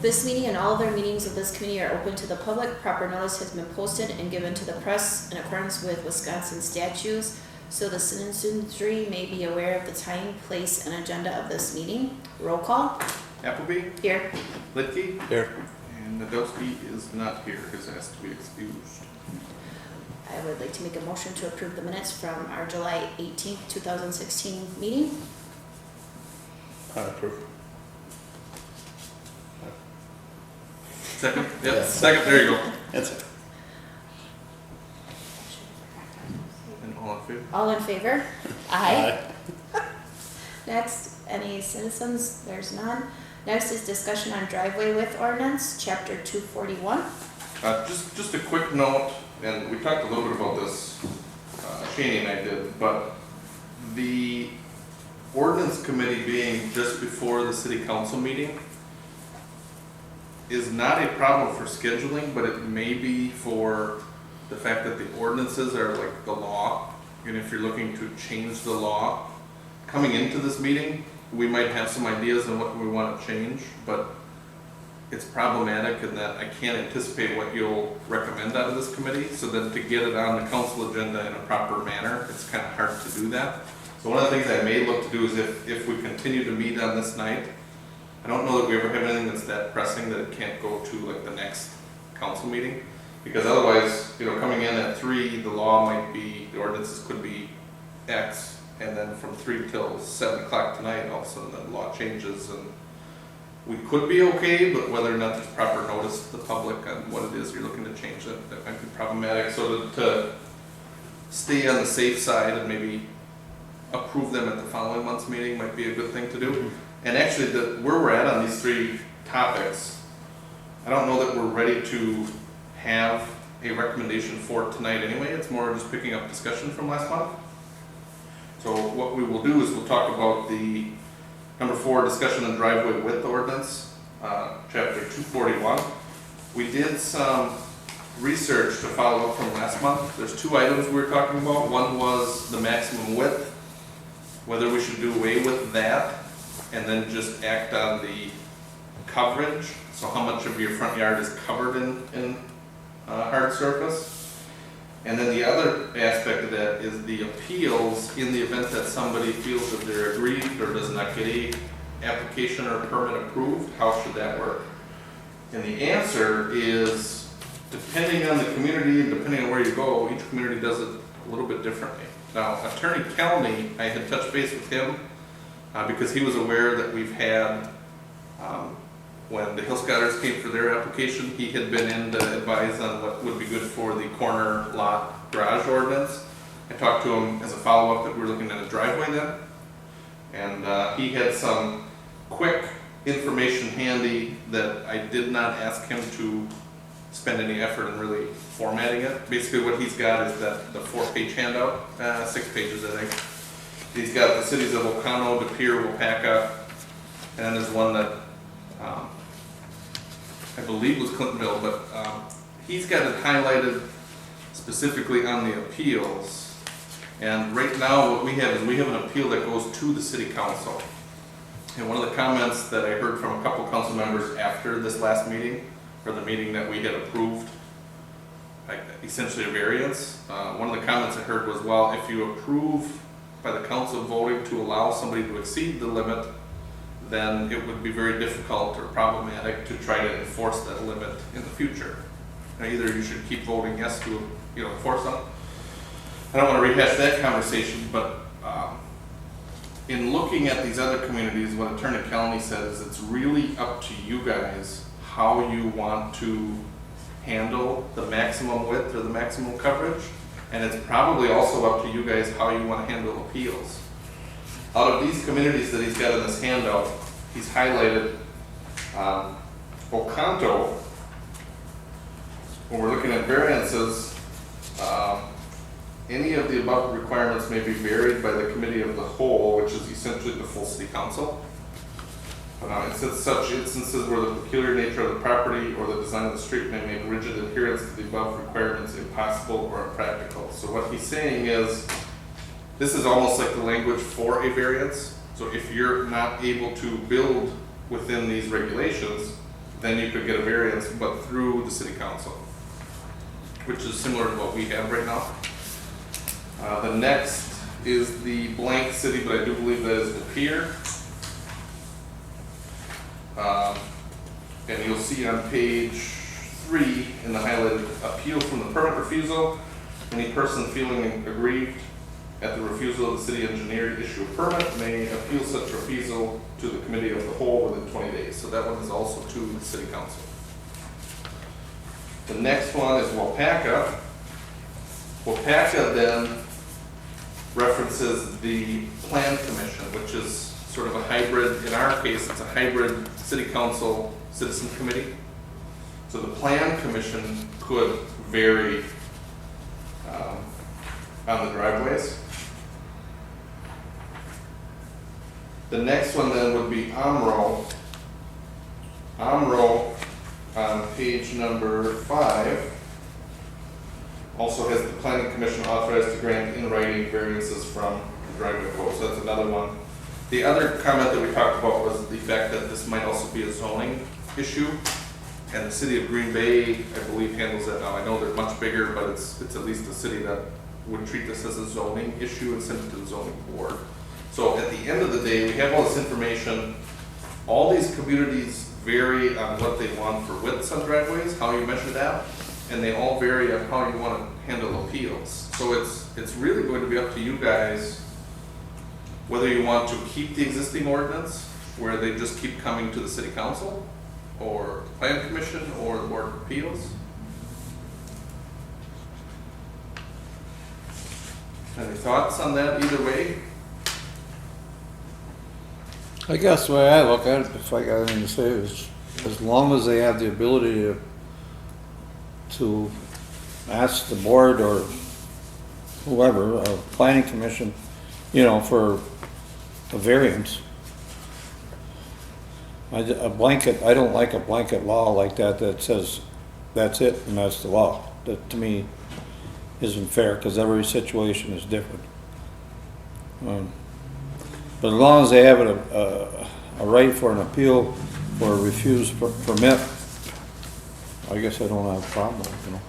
This meeting and all other meetings of this committee are open to the public. Proper notice has been posted and given to the press in accordance with Wisconsin statutes, so the citizenry may be aware of the time, place, and agenda of this meeting. Roll call. Appleby? Here. Litke? Here. And Nadowski is not here, has asked to be excused. I would like to make a motion to approve the minutes from our July 18th, 2016 meeting. I approve. Second? Yep, Yeah. second, there you go. That's it. And all in favor? All in favor? Aye. Next, any citizens? There's none. Next is discussion on driveway width ordinance, chapter 241. Just a quick note, and we talked a little bit about this, Shani and I did, but the ordinance committee being just before the city council meeting is not a problem for scheduling, but it may be for the fact that the ordinances are like the law, and if you're looking to change the law, coming into this meeting, we might have some ideas on what we want to change, but it's problematic in that I can't anticipate what you'll recommend out of this committee, so that to get it on the council agenda in a proper manner, it's kind of hard to do that. So one of the things I may look to do is if we continue to meet on this night, I don't know that we ever have anything that's that pressing that it can't go to like the next council meeting, because otherwise, you know, coming in at 3, the law might be, the ordinances could be X, and then from 3 till 7 o'clock tonight, all of a sudden the law changes, and we could be okay, but whether or not there's proper notice to the public on what it is you're looking to change, that might be problematic. So to stay on the safe side and maybe approve them at the following month's meeting might be a good thing to do. And actually, where we're at on these 3 topics, I don't know that we're ready to have a recommendation for it tonight anyway. It's more just picking up discussion from last month. So what we will do is we'll talk about the number 4, discussion on driveway width ordinance, chapter 241. We did some research to follow up from last month. There's 2 items we were talking about. One was the maximum width, whether we should do away with that and then just act on the coverage. So how much of your front yard is covered in hard surface. And then the other aspect of that is the appeals in the event that somebody feels that they're aggrieved or does not get a application or permit approved. How should that work? And the answer is, depending on the community and depending on where you go, each community does it a little bit differently. Now, Attorney Kelly, I had touched base with him because he was aware that we've had, when the Hill Scotters came for their application, he had been in to advise on what would be good for the corner lot garage ordinance. I talked to him as a follow-up that we were looking at a driveway then. And he had some quick information handy that I did not ask him to spend any effort in really formatting it. Basically what he's got is that the 4-page handout, 6 pages I think. He's got the cities of Oconto, De Pere, Weyauwega, and then there's one that I believe was Clintonville, but he's got it highlighted specifically on the appeals. And right now what we have is we have an appeal that goes to the city council. And one of the comments that I heard from a couple council members after this last meeting, or the meeting that we had approved, like essentially a variance, one of the comments I heard was, well, if you approve by the council voting to allow somebody to exceed the limit, then it would be very difficult or problematic to try to enforce that limit in the future. Now, either you should keep voting yes to, enforce them. I don't want to rehash that conversation, but in looking at these other communities, what Attorney Kelly says, it's really up to you guys how you want to handle the maximum width or the maximum coverage, and it's probably also up to you guys how you want to handle appeals. Out of these communities that he's got in this handout, he's highlighted Oconto. When we're looking at variances, any of the above requirements may be varied by the committee of the whole, which is essentially the full city council. In such instances where the peculiar nature of the property or the design of the street may make rigid adherence to the above requirements impossible or impractical. So what he's saying is, this is almost like the language for a variance. So if you're not able to build within these regulations, then you could get a variance, but through the city council, which is similar to what we have right now. The next is the blank city, but I do believe that is the pier. And you'll see on page 3 in the highlighted appeal from the permit refusal. Any person feeling aggrieved at the refusal of the city engineer to issue a permit may appeal such refusal to the committee of the whole within 20 days. So that one is also to the city council. The next one is Weyauwega. Weyauwega then references the plan commission, which is sort of a hybrid. In our case, it's a hybrid city council citizen committee. So the plan commission could vary on the driveways. The next one then would be Amro. Amro on page number 5 also has the planning commission authorized to grant in writing variances from the driveway code. So that's another one. The other comment that we talked about was the fact that this might also be a zoning issue. And the city of Green Bay, I believe, handles that now. I know they're much bigger, but it's at least a city that would treat this as a zoning issue and send it to the zoning board. So at the end of the day, we have all this information. All these communities vary on what they want for widths on driveways, how you measure that, and they all vary on how you want to handle appeals. So it's really going to be up to you guys whether you want to keep the existing ordinance where they just keep coming to the city council, or plan commission, or the board of appeals. Any thoughts on that either way? I guess the way I look at it, if I got anything to say, is as long as they have the ability to ask the board or whoever, a planning commission, for a variance. I don't like a blanket law like that says that's it and that's the law. That to me isn't fair because every situation is different. But as long as they have a right for an appeal for a refused permit, I guess I don't have a problem with it,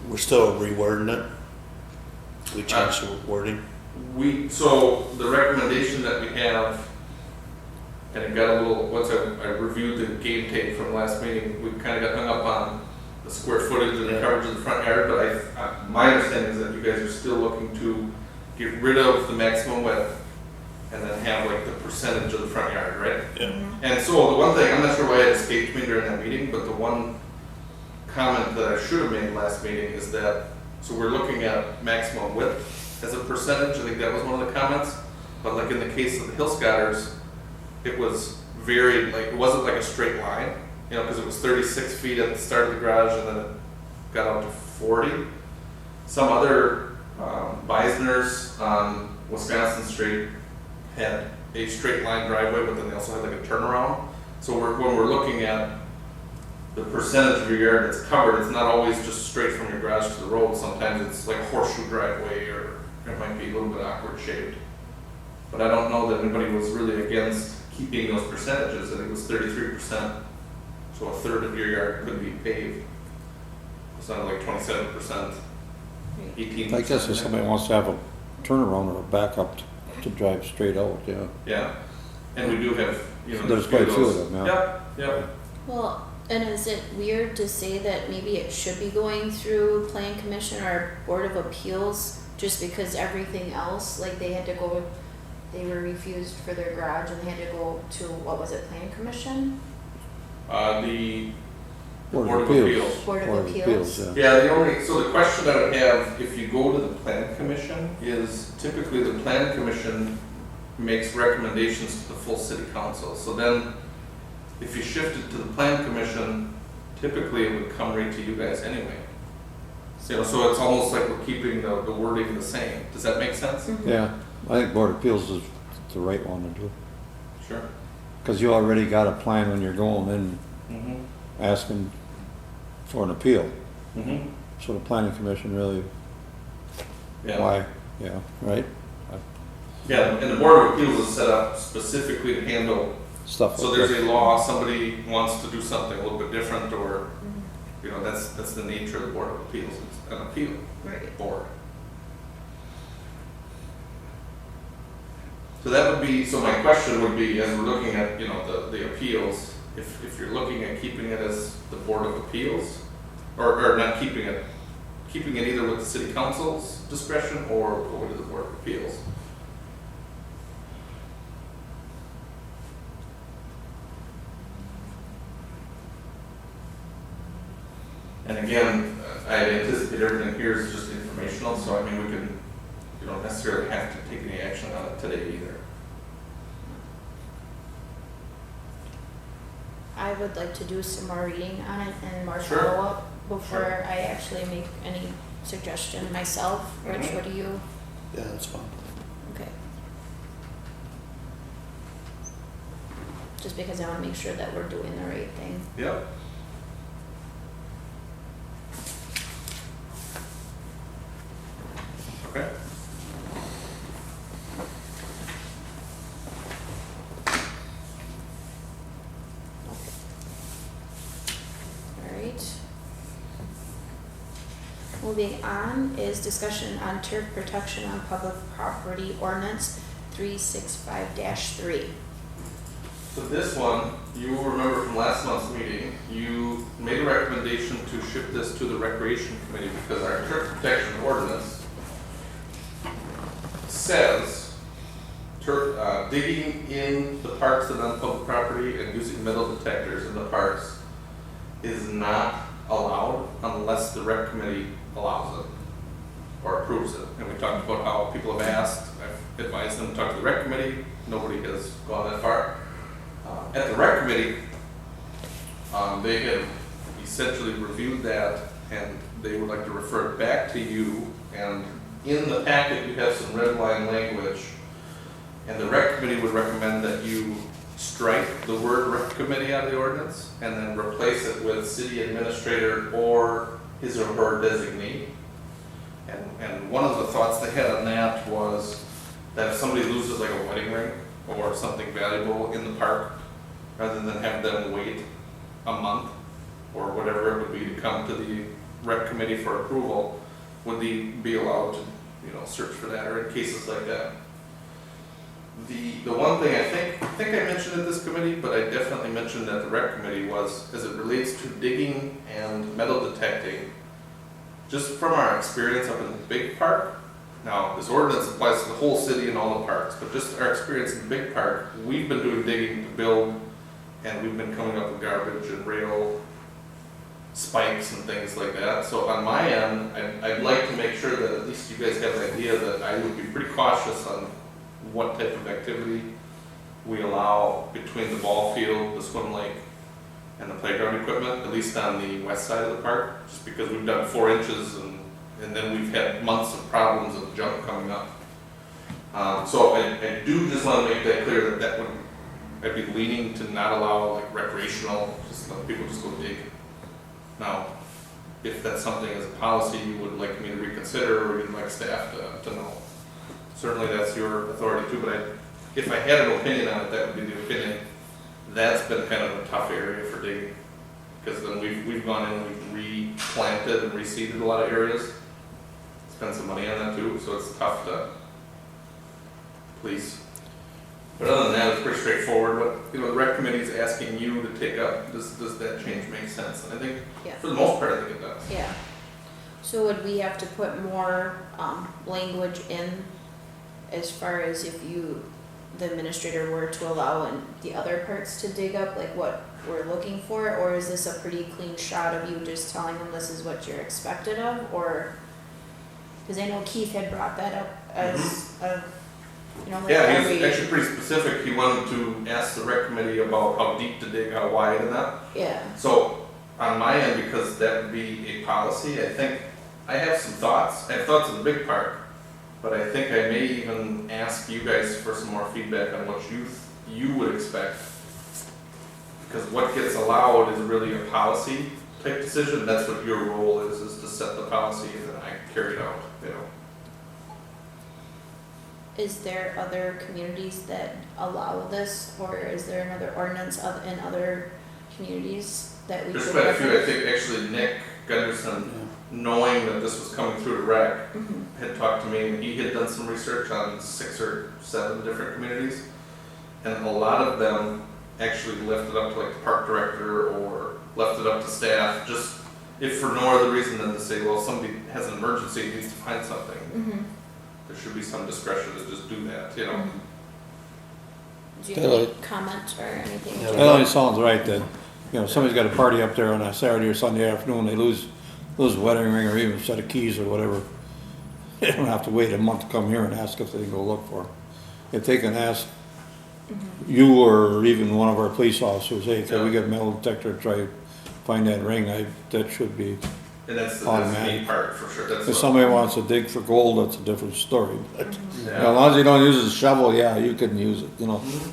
We're still rewording it. We changed the wording. So the recommendation that we have, and it got a little, once I reviewed the game tape from last meeting, we kind of got hung up on the square footage and the coverage of the front yard, but my understanding is that you guys are still looking to get rid of the maximum width and then have like the percentage of the front yard, right? Yeah. And so the one thing, I'm not sure why it escaped me during that meeting, but the one comment that I should have made last meeting is that, so we're looking at maximum width as a percentage. I think that was one of the comments. But like in the case of the Hill Scotters, it was varied, like it wasn't like a straight line, because it was 36 feet at the start of the garage and then it got out to 40. Some other Beisners on Wisconsin Street had a straight line driveway, but then they also had like a turnaround. So when we're looking at the percentage of your yard that's covered, it's not always just straight from your garage to the road. Sometimes it's like a horseshoe driveway, or it might be a little bit awkward shaped. But I don't know that anybody was really against keeping those percentages. I think it was 33%, so a third of your yard could be paved. It's not like 27%, 18%. I guess if somebody wants to have a turnaround or a backup to drive straight out, yeah. Yeah, and we do have, There's quite a few of them, yeah. Yep. Well, and is it weird to say that maybe it should be going through Plan Commission or Board of Appeals just because everything else, like they were refused for their garage and they had to go to, what was it, Plan Commission? The Board of Appeals. Board of Appeals. Yeah. Yeah, so the question I would have, if you go to the Plan Commission, is typically the Plan Commission makes recommendations to the full city council. So then, if you shift it to the Plan Commission, typically it would come right to you guys anyway. So it's almost like we're keeping the wording the same. Does that make sense? Mm-hmm. Yeah, I think Board of Appeals is the right one to do. Sure. Because you already got a plan when you're going in Mm-hmm. asking for an appeal. Mm-hmm. So the planning commission really, Yeah. why, yeah, right? Yeah, and the Board of Appeals is set up specifically to handle stuff So like there's that. a law, somebody wants to do something a little bit different, or, you know, that's the nature of the Board of Appeals, it's an appeal Right. board. So that would be, so my question would be, as we're looking at, you know, the appeals, if you're looking at keeping it as the Board of Appeals, or not keeping it either with the city council's discretion or going to the Board of Appeals. And again, I anticipate everything here is just informational, so I mean, you don't necessarily have to take any action on it today either. I would like to do some more reading on it and more Sure. follow-up before Sure. I actually make any suggestion myself. Rich, Mhm. what do you? Yeah, that's fine. Okay. Just because I wanna make sure that we're doing the right thing. Yep. Okay. Alright. Moving on is discussion on turf protection on public property ordinance 365-3. So this one, you will remember from last month's meeting, you made a recommendation to ship this to the Recreation Committee because our turf protection ordinance says digging in the parks and on public property and using metal detectors in the parks is not allowed unless the rec committee allows it or approves it. And we talked about how people have asked, I've advised them to talk to the rec committee, nobody has gone that far. At the rec committee, they have essentially reviewed that and they would like to refer it back to you. And in the packet, you have some red line language. And the rec committee would recommend that you strike the word rec committee out of the ordinance and then replace it with city administrator or his or her designee. And one of the thoughts they had on that was that if somebody loses like a wedding ring or something valuable in the park, rather than have them wait a month or whatever it would be to come to the rec committee for approval, would they be allowed to, you know, search for that or in cases like that. The one thing I think I mentioned at this committee, but I definitely mentioned at the rec committee was as it relates to digging and metal detecting, just from our experience up in the big park. Now, this ordinance applies to the whole city and all the parks, but just our experience in the big park, we've been doing digging to build, and we've been coming up with garbage and rail spikes and things like that. So on my end, I'd like to make sure that at least you guys have an idea that I would be pretty cautious on what type of activity we allow between the ball field, the swim lake, and the playground equipment, at least on the west side of the park, just because we've done 4 inches and then we've had months of problems of junk coming up. So I do just want to make that clear that I'd be leaning to not allow like recreational, just let people just go dig. Now, if that's something as a policy you would like me to reconsider or you'd like staff to know, certainly that's your authority too, but if I had an opinion on it, that would be the opinion. That's been kind of a tough area for digging, because then we've gone in and we've replanted and reseeded a lot of areas. Spent some money on that too, so it's tough to police. But other than that, it's pretty straightforward. But you know, the rec committee is asking you to take up. Does that change make sense? And I think Yeah. for the most part, I think it does. Yeah. So would we have to put more language in as far as if the administrator were to allow in the other parts to dig up, like what we're looking for? Or is this a pretty clean shot of you just telling them this is what you're expected of? Or, because I know Keith had brought that up as a, you know, like Yeah, every. he was actually pretty specific. He wanted to ask the rec committee about how deep to dig, how wide, and that. Yeah, So on my end, because that would be a policy, I think I have some thoughts. I have thoughts of the big park, but I think I may even ask you guys for some more feedback on what you would expect. Because what gets allowed is really a policy type decision. That's what your role is to set the policy and then I carry it out, you know. is there other communities that allow this, or is there another ordinance in other communities that we There's could quite a look few, at? I think actually Nick Gunderson, knowing that this was coming through to rec, Mhm. had talked to me, and he had done some research on 6 or 7 different communities. And a lot of them actually left it up to like the park director or left it up to staff, just if for no other reason than to say, well, somebody has an emergency, needs to find something. Mhm. There should be some discretion to just do that, you know? Mhm. Do you have any comment or anything? Yeah, That only sounds right that, somebody's got a party up there on a Saturday or Sunday afternoon, they lose a wedding ring or even a set of keys or whatever. They don't have to wait a month to come here and ask if they can go look for them. If they can ask you or even one of our police officers, hey, can we get a metal detector to try to find that ring, that should be. And that's the Automatic. main part, for sure. That's If what- somebody wants to dig for gold, that's a different story. But, Yeah. as long as you don't use a shovel, yeah, you can use it, Mhm.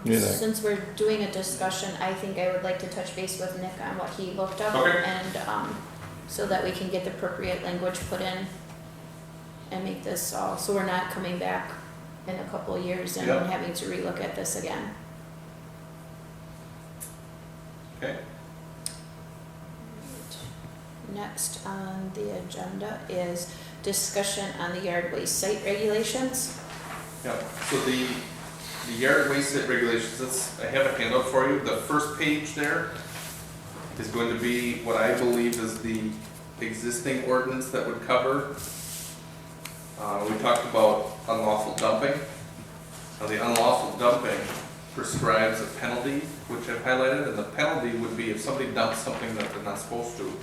Yeah. Since we're doing a discussion, I think I would like to touch base with Nick on what he looked up. Okay. And, so that we can get the appropriate language put in and make this all, so we're not coming back in a couple of years and Yep. having to relook at this again. Okay. Next on the agenda is discussion on the yard waste site regulations. Yeah, so the yard waste site regulations, I have a handout for you. The first page there is going to be what I believe is the existing ordinance that would cover. We talked about unlawful dumping. Now, the unlawful dumping prescribes a penalty, which I've highlighted, and the penalty would be if somebody dumps something that they're not supposed to.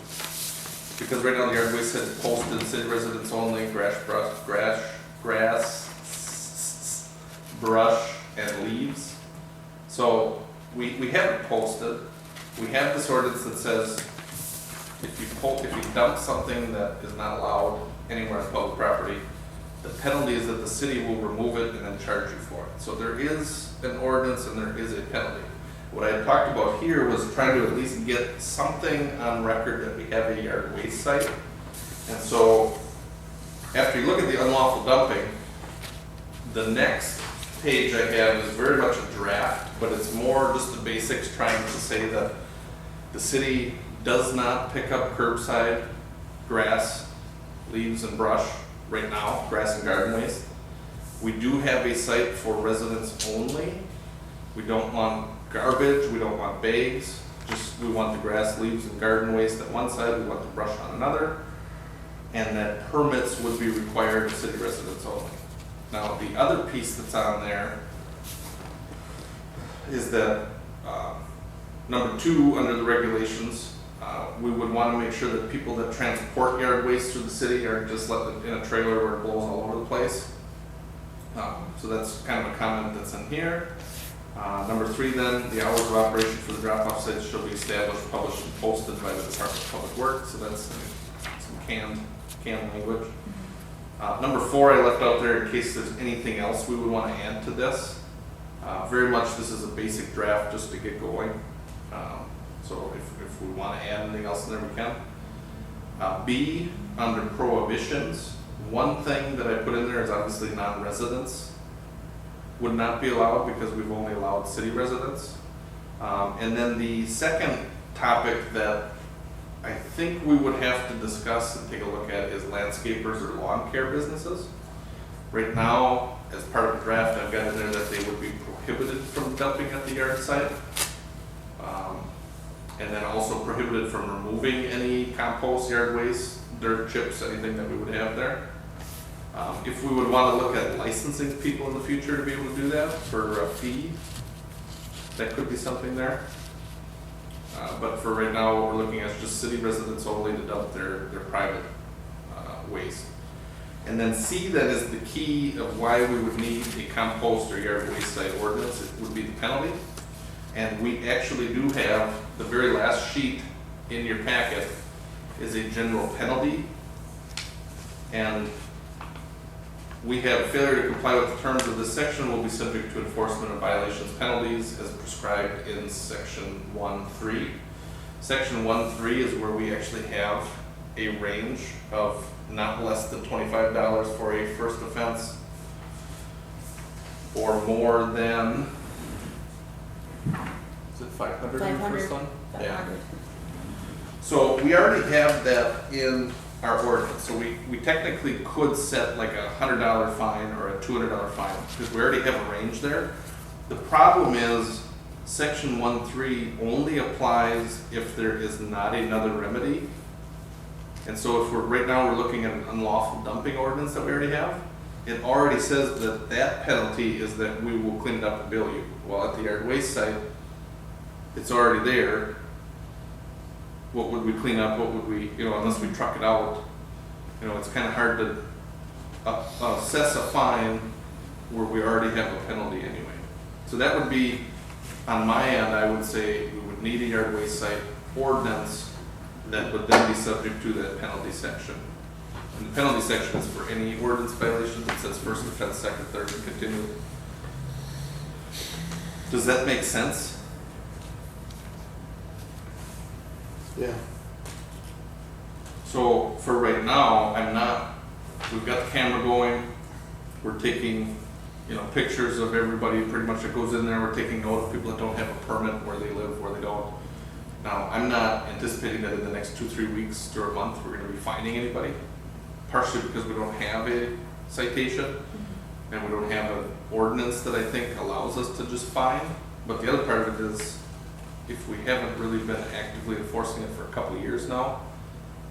Because right now the yard waste says posted, city residents only, grass, brush, and leaves. So we have it posted. We have this ordinance that says if you dump something that is not allowed anywhere on public property, the penalty is that the city will remove it and then charge you for it. So there is an ordinance and there is a penalty. What I had talked about here was trying to at least get something on record that we have a yard waste site. And so after you look at the unlawful dumping, the next page I have is very much a draft, but it's more just the basics, trying to say that the city does not pick up curbside grass, leaves and brush right now, grass and garden waste. We do have a site for residents only. We don't want garbage, we don't want bags, just we want the grass, leaves and garden waste at one side, we want the brush on another. And that permits would be required to city residents only. Now, the other piece that's on there is that, number 2, under the regulations, we would want to make sure that people that transport yard waste through the city are just left in a trailer where it blows all over the place. So that's kind of a comment that's in here. Number 3 then, the hours of operation for the drop-off sites shall be established, published, and posted by the Department of Public Works. So that's some canned language. Number 4 I left out there in case there's anything else we would want to add to this. Very much this is a basic draft just to get going. So if we want to add anything else in there, we can. B, under prohibitions, one thing that I put in there is obviously non-residents would not be allowed because we've only allowed city residents. And then the second topic that I think we would have to discuss and take a look at is landscapers or lawn care businesses. Right now, as part of the draft, I've got in there that they would be prohibited from dumping at the yard site. And then also prohibited from removing any compost, yard waste, dirt, chips, anything that we would have there. If we would want to look at licensing people in the future to be able to do that for a fee, that could be something there. But for right now, what we're looking at is just city residents only to dump their private waste. And then C, that is the key of why we would need a compost or yard waste site ordinance. It would be the penalty. And we actually do have the very last sheet in your packet is a general penalty. And we have failure to comply with the terms of this section will be subject to enforcement of violations penalties as prescribed in section 1.3. Section 1.3 is where we actually have a range of not less than $25 for a first offense, or more than, is it 500 in the 500. first one? Yeah. 500. So we already have that in our ordinance, so we technically could set like a $100 fine or a $200 fine, because we already have a range there. The problem is, section 1.3 only applies if there is not another remedy. And so if right now we're looking at an unlawful dumping ordinance that we already have, it already says that that penalty is that we will clean it up and bill you. Well, at the yard waste site, it's already there. What would we clean up? What would we, unless we truck it out? It's kind of hard to assess a fine where we already have a penalty anyway. So that would be, on my end, I would say we would need a yard waste site ordinance that would then be subject to that penalty section. And the penalty section is for any ordinance violation that says first offense, second, third, and continuing. Does that make sense? Yeah. So for right now, we've got the camera going, we're taking, pictures of everybody pretty much that goes in there, we're taking note of people that don't have a permit, where they live, where they don't. Now, I'm not anticipating that in the next 2-3 weeks to a month, we're gonna be finding anybody, partially because we don't have a citation, and we don't have an ordinance that I think allows us to just fine. But the other part of it is, if we haven't really been actively enforcing it for a couple of years now,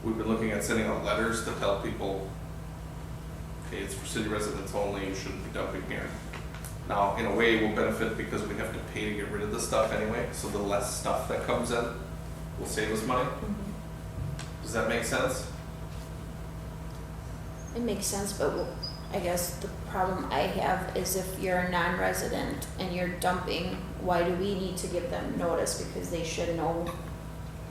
we've been looking at sending out letters to tell people, okay, it's for city residents only, you shouldn't be dumping here. Now, in a way, we'll benefit because we have to pay to get rid of the stuff anyway, so the less stuff that comes in will save us money. Does that make sense? It makes sense, but I guess the problem I have is if you're a non-resident and you're dumping, why do we need to give them notice? Because they should know.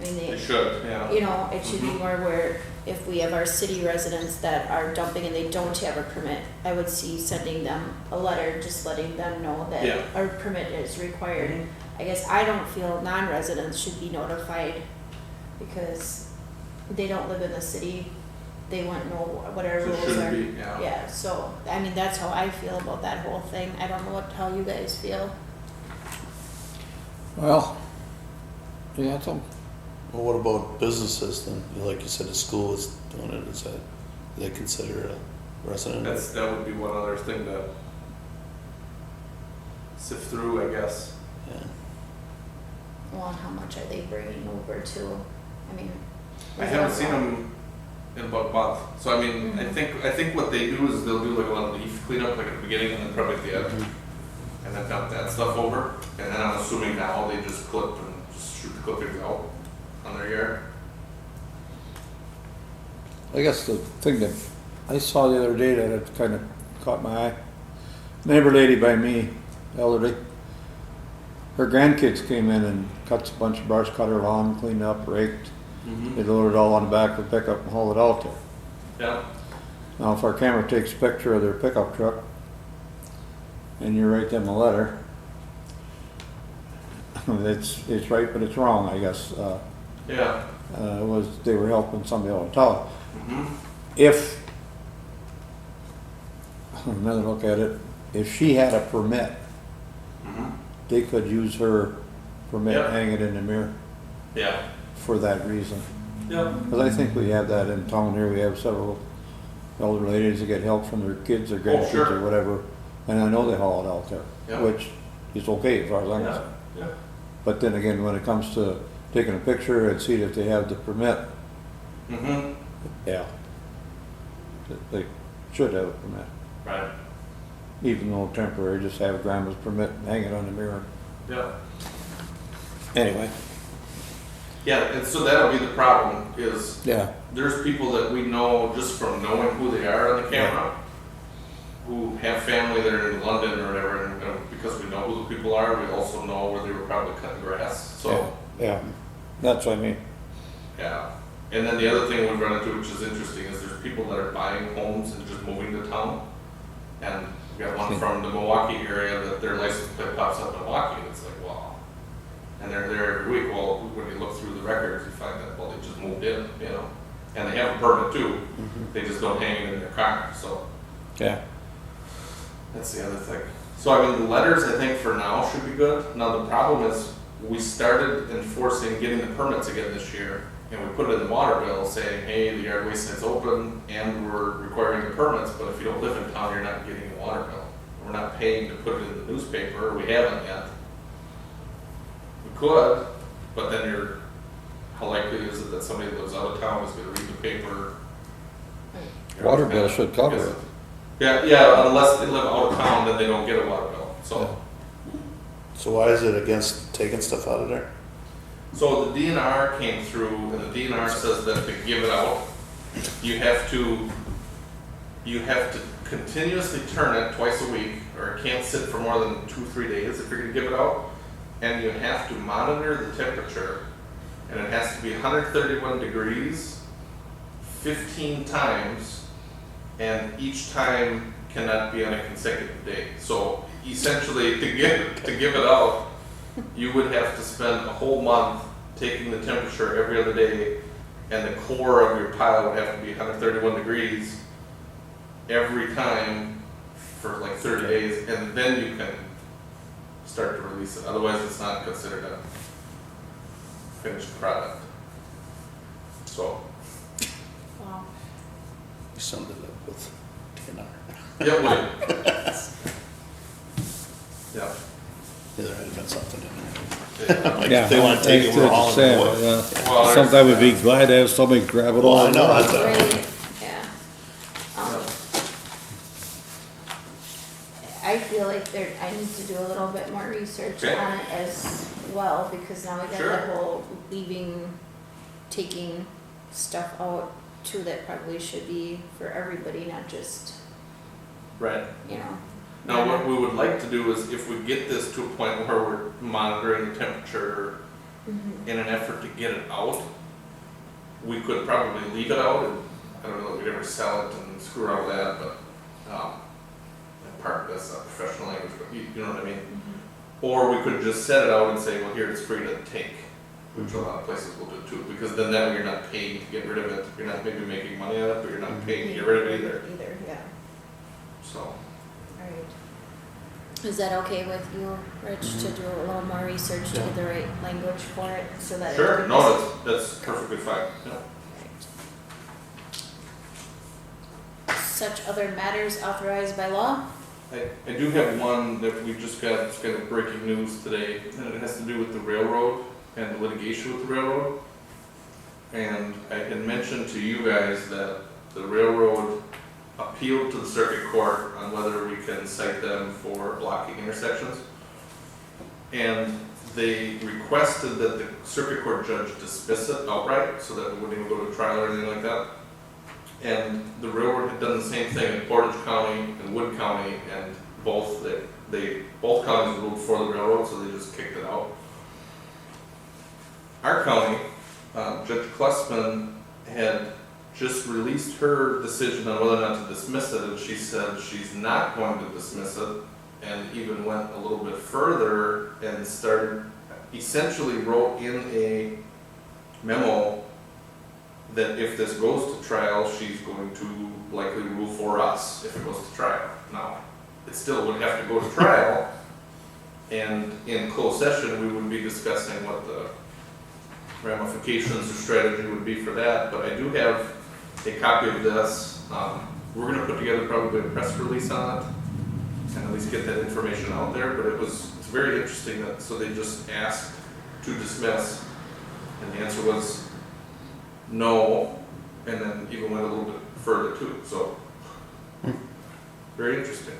I mean, They should, yeah. It should be more where if we have our city residents that are dumping and they don't have a permit, I would see sending them a letter, just letting them know that Yeah. our permit is required. I guess I don't feel non-residents should be notified because they don't live in the city. They wouldn't know what our So it rules shouldn't are. be, yeah. Yeah, so, I mean, that's how I feel about that whole thing. I don't know how you guys feel. Well, you got some, Well, what about businesses then? Like you said, the school is doing it. Is that, do they consider a resident? That would be one other thing to sift through, I guess. Yeah. Well, and how much are they bringing over to? I mean. I haven't seen them in about a month. So I mean, I think what they do is they'll do like a little leaf cleanup, like at the beginning and then probably at the end, and then dump that stuff over. And then I'm assuming now they just clip and just shoot the clippings out on their yard. I guess the thing that I saw the other day that had kind of caught my eye, neighbor lady by me, elderly, her grandkids came in and cut a bunch of brush, cut her lawn, cleaned up, raked. They loaded it all on the back of the pickup and hauled it out there. Yeah. Now, if our camera takes a picture of their pickup truck and you write them a letter, it's right, but it's wrong, I guess. Yeah. They were helping somebody out in town. Mm-hmm. If, another look at it, if she had a permit, Mm-hmm. they could use her permit, Yeah. hang it in the mirror Yeah. for that reason. Yeah. Because I think we have that in town here. We have several elder ladies that get help from their kids or grandkids sure. or whatever, and I know they haul it out there, Yeah. which is okay as far as I'm Yeah. concerned. Yeah. But then again, when it comes to taking a picture and see if they have the permit, Mm-hmm. yeah, they should have a permit, Right. even though temporary, just have grandma's permit and hang it on the mirror. Yeah. Anyway, Yeah, and so that'll be the problem is yeah, there's people that we know just from knowing who they are on the camera, who have family that are in London or whatever, and because we know who the people are, we also know where they were probably cutting grass. So, yeah, that's what I mean. yeah. And then the other thing we've run into, which is interesting, is there's people that are buying homes and just moving to town. And we got one from the Milwaukee area that their license plate pops up Milwaukee, and it's like, wow. And they're there every week. Well, when you look through the records, you find that, well, they just moved in, and they have a permit too, Mhm. they just don't hang it in their car, so. Yeah. That's the other thing. So I mean, the letters I think for now should be good. Now the problem is, we started enforcing getting the permits again this year, and we put it in the water bill saying, hey, the yard waste site's open, and we're requiring the permits, but if you don't live in town, you're not getting a water bill. We're not paying to put it in the newspaper, we haven't yet. We could, but then how likely is it that somebody that lives out of town is gonna read the paper? Water bill should cover it. Yeah, unless they live out of town, then they don't get a water bill, so. So why is it against taking stuff out of there? So the DNR came through, and the DNR says that to give it out, you have to continuously turn it twice a week, or it can't sit for more than 2-3 days if you're gonna give it out. And you have to monitor the temperature, and it has to be 131 degrees 15 times, and each time cannot be on a consecutive day. So essentially, to give it out, you would have to spend a whole month taking the temperature every other day, and the core of your pile would have to be 131 degrees every time for like 30 days, and then you can start to release it. Otherwise, it's not considered a finished product. So, Wow. You summed it up with DNR. yeah, wait. Yeah. Yeah, there had to been something in there. Yeah. Like, Yeah. if they wanna take it, we're all in the way. Well, Sometimes we'd be glad to have somebody grab it all. Well, I know, that's a, Right, yeah. I feel like I need to do a little bit more research Okay. on it as well, because now we got Sure. that whole taking stuff out too, that probably should be for everybody, not just, right. you know. Now, what we would like to do is, if we get this to a point where we're monitoring the temperature Mhm. in an effort to get it out, we could probably leave it out, and I don't know if we'd ever sell it and screw around with that, but, part of that's not professional language, but you know what I mean? Mhm. Or we could just set it out and say, well, here, it's free to take, which a lot of places will do too, because then that way you're not paying to get rid of it, you're not maybe making money on it, but you're not paying to get rid of it either, Either, yeah, so. alright. Is that okay with you, Rich, to do a little more research to get the right language for it, so that? it Sure, can no, be- that's perfectly fine, yeah. Such other matters authorized by law? I do have one that we just got, it's kind of breaking news today, and it has to do with the railroad and the litigation with the railroad. And I had mentioned to you guys that the railroad appealed to the circuit court on whether we can cite them for blocking intersections. And they requested that the circuit court judge dismiss it outright, so that we wouldn't even go to trial or anything like that. And the railroad had done the same thing in Portage County and Wood County, and both counties ruled for the railroad, so they just kicked it out. Our county, Judge Klessman had just released her decision on whether or not to dismiss it, and she said she's not going to dismiss it, and even went a little bit further and essentially wrote in a memo that if this goes to trial, she's going to likely rule for us if it goes to trial. Now, it still would have to go to trial, and in closed session, we would be discussing what the ramifications or strategy would be for that, but I do have a copy of this. We're gonna put together probably a press release on it, and at least get that information out there, but it's very interesting that, so they just asked to dismiss, and the answer was no, and then even went a little bit further too, so. Very interesting.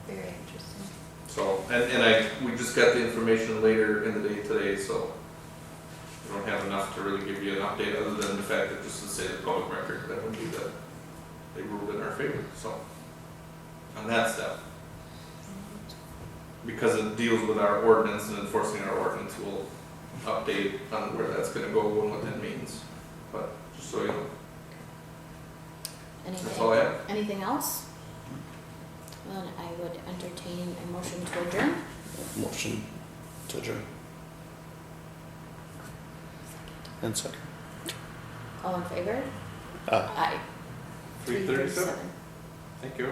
Very interesting. So, and we just got the information later in the day today, so we don't have enough to really give you an update, other than the fact that just to say the public record, that would be that they ruled in our favor, so. On that step. Because it deals with our ordinance and enforcing our ordinance, we'll update on where that's gonna go and what that means. But just so you know, that's all I have. Anything else? Then I would entertain a motion to adjourn. motion to adjourn. And second. All in favor? Aye. Aye. 3:37. Thank you.